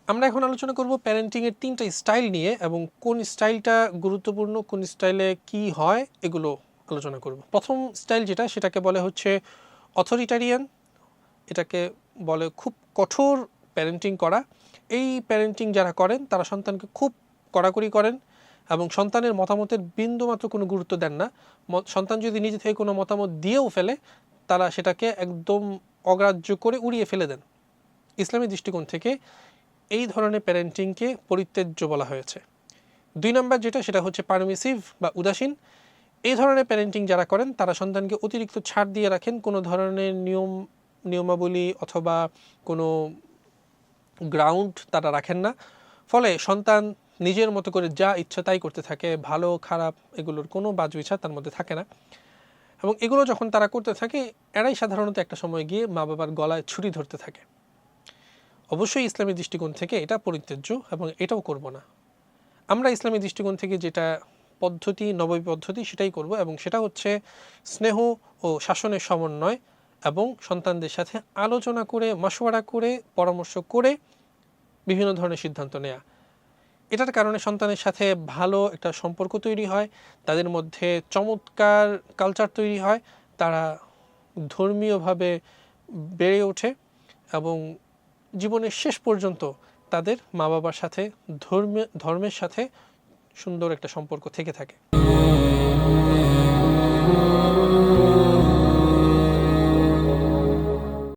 আমরা এখন আলোচনা করব প্যারেন্টিংয়ের 3টা স্টাইল নিয়ে এবং কোন স্টাইলটা গুরুত্বপূর্ণ, কোন স্টাইলে কি হয় এগুলো আলোচনা করব। প্রথম স্টাইল যেটা, সেটাকে বলে হচ্ছে অথরিটারিয়ান। এটাকে বলে খুব কঠোর প্যারেন্টিং করা। এই প্যারেন্টিং যারা করেন তারা সন্তানকে খুব কড়াকড়ি করেন এবং সন্তানের মতামতের বিন্দুমাত্র কোনো গুরুত্ব দেন না। সন্তান যদি নিজে থেকে কোনো মতামত দিয়েও ফেলে, তারা সেটাকে একদম অগ্রাহ্য করে উড়িয়ে ফেলে দেন। ইসলামী দৃষ্টিকোণ থেকে এই ধরনের প্যারেন্টিংকে পরিত্যাজ্য বলা হয়েছে। 2 নম্বর যেটা, সেটা হচ্ছে পারমিসিভ বা উদাসীন। এই ধরনের প্যারেন্টিং যারা করেন তারা সন্তানকে অতিরিক্ত ছাড় দিয়ে রাখেন, কোনো ধরনের নিয়মাবলী অথবা কোনো গ্রাউন্ড তারা রাখেন না। ফলে সন্তান নিজের মতো করে যা ইচ্ছা তাই করতে থাকে, ভালো খারাপ এগুলোর কোনো বাছবিচার তার মধ্যে থাকে না। এবং এগুলো যখন তারা করতে থাকে, এরাই সাধারণত একটা সময় গিয়ে মা বাবার গলায় ছুরি ধরতে থাকে। অবশ্যই ইসলামী দৃষ্টিকোণ থেকে এটা পরিত্যাজ্য এবং এটাও করব না। আমরা ইসলামী দৃষ্টিকোণ থেকে যেটা পদ্ধতি, নবী পদ্ধতি, সেটাই করব এবং সেটা হচ্ছে স্নেহ ও শাসনের সমন্বয় এবং সন্তানদের সাথে আলোচনা করে, মাশওয়ারা করে, পরামর্শ করে বিভিন্ন ধরনের সিদ্ধান্ত নেওয়া। এটার কারণে সন্তানের সাথে ভালো একটা সম্পর্ক তৈরি হয়, তাদের মধ্যে চমৎকার কালচার তৈরি হয়, তারা ধর্মীয়ভাবে বেড়ে ওঠে এবং জীবনের শেষ পর্যন্ত তাদের মা বাবার সাথে ধর্মের সাথে সুন্দর একটা সম্পর্ক থেকে থাকে।